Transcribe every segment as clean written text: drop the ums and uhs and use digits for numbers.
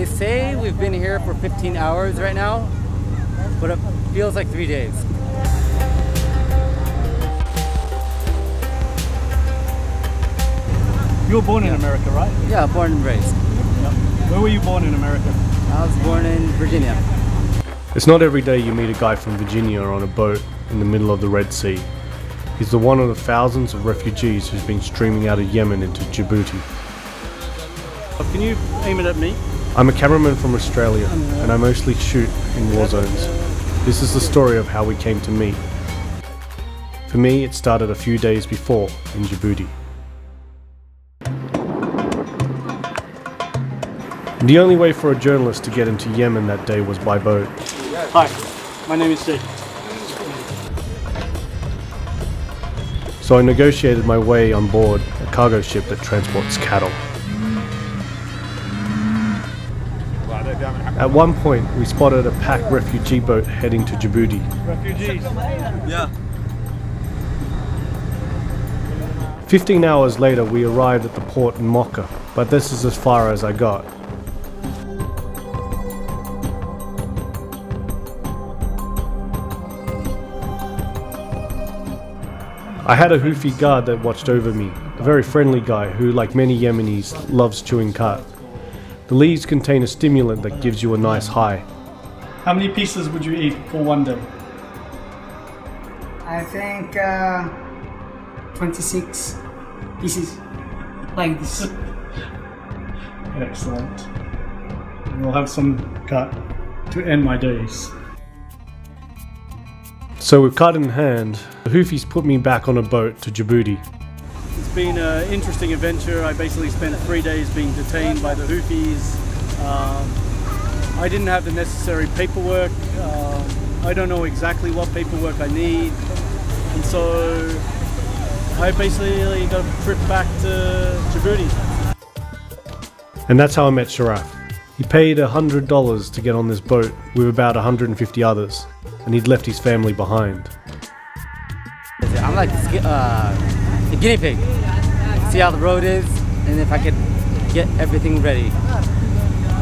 They say we've been here for 15 hours right now, but it feels like 3 days. You were born in America, right? Yeah, born and raised. Yep. Where were you born in America? I was born in Virginia. It's not every day you meet a guy from Virginia on a boat in the middle of the Red Sea. He's the one of the thousands of refugees who's been streaming out of Yemen into Djibouti. Can you aim it at me? I'm a cameraman from Australia, and I mostly shoot in war zones. This is the story of how we came to meet. For me, it started a few days before in Djibouti. The only way for a journalist to get into Yemen that day was by boat. Hi, my name is Jake. So I negotiated my way on board a cargo ship that transports cattle. At one point, we spotted a packed refugee boat heading to Djibouti. Refugees. Yeah. 15 hours later, we arrived at the port in Mocha, but this is as far as I got. I had a Houthi guard that watched over me, a very friendly guy who, like many Yemenis, loves chewing khat. The leaves contain a stimulant that gives you a nice high. How many pieces would you eat for one day? I think 26 pieces, like this. Excellent. We'll have some khat to end my days. So with khat in hand, the Houthis put me back on a boat to Djibouti. It's been an interesting adventure. I basically spent 3 days being detained by the Houthis. I didn't have the necessary paperwork. I don't know exactly what paperwork I need. And so I basically got a trip back to Djibouti. And that's how I met Sharaf. He paid $100 to get on this boat with about 150 others, and he'd left his family behind. I'm like a guinea pig. See how the road is, and if I could get everything ready,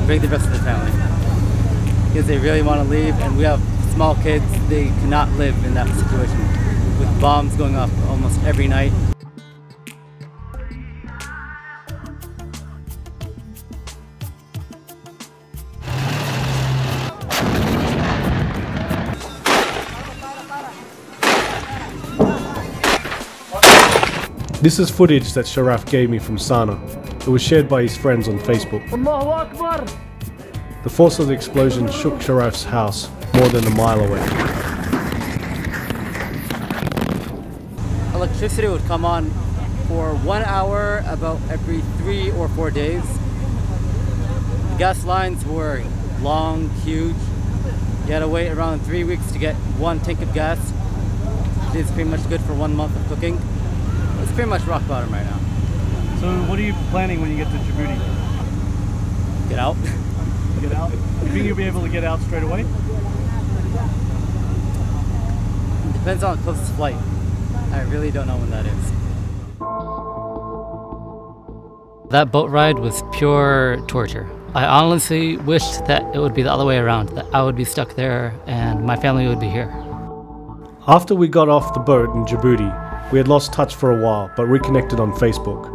bring the rest of the family. Because they really want to leave, and we have small kids, they cannot live in that situation. With bombs going off almost every night. This is footage that Sharaf gave me from Sana'a. It was shared by his friends on Facebook. Allahu Akbar! The force of the explosion shook Sharaf's house more than a mile away. Electricity would come on for 1 hour about every 3 or 4 days. The gas lines were long, huge. You had to wait around 3 weeks to get 1 tank of gas. It is pretty much good for 1 month of cooking. It's pretty much rock bottom right now. So what are you planning when you get to Djibouti? Get out. Get out? You think you'll be able to get out straight away? Depends on the closest flight. I really don't know when that is. That boat ride was pure torture. I honestly wished that it would be the other way around, that I would be stuck there and my family would be here. After we got off the boat in Djibouti, we had lost touch for a while, but reconnected on Facebook.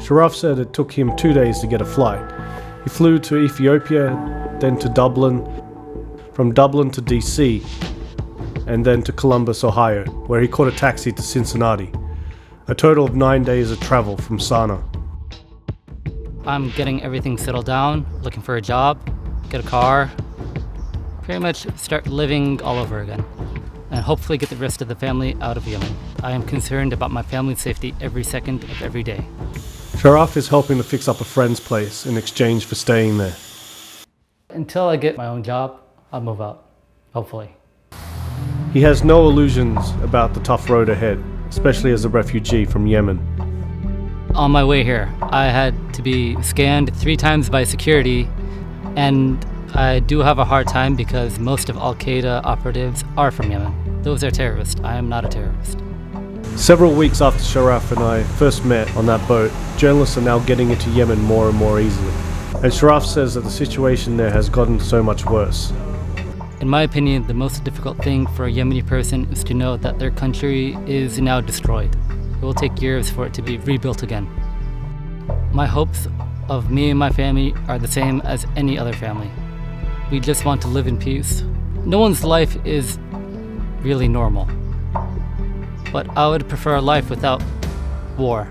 Sharaf said it took him 2 days to get a flight. He flew to Ethiopia, then to Dublin, from Dublin to DC, and then to Columbus, Ohio, where he caught a taxi to Cincinnati. A total of 9 days of travel from Sana'a. I'm getting everything settled down, looking for a job, get a car, pretty much start living all over again, and hopefully get the rest of the family out of Yemen. I am concerned about my family's safety every second of every day. Sharaf is helping to fix up a friend's place in exchange for staying there. Until I get my own job, I'll move out, hopefully. He has no illusions about the tough road ahead, especially as a refugee from Yemen. On my way here, I had to be scanned 3 times by security, and I do have a hard time because most of Al-Qaeda operatives are from Yemen. Those are terrorists. I am not a terrorist. Several weeks after Sharaf and I first met on that boat, journalists are now getting into Yemen more and more easily. And Sharaf says that the situation there has gotten so much worse. In my opinion, the most difficult thing for a Yemeni person is to know that their country is now destroyed. It will take years for it to be rebuilt again. My hopes of me and my family are the same as any other family. We just want to live in peace. No one's life is really normal, but I would prefer a life without war.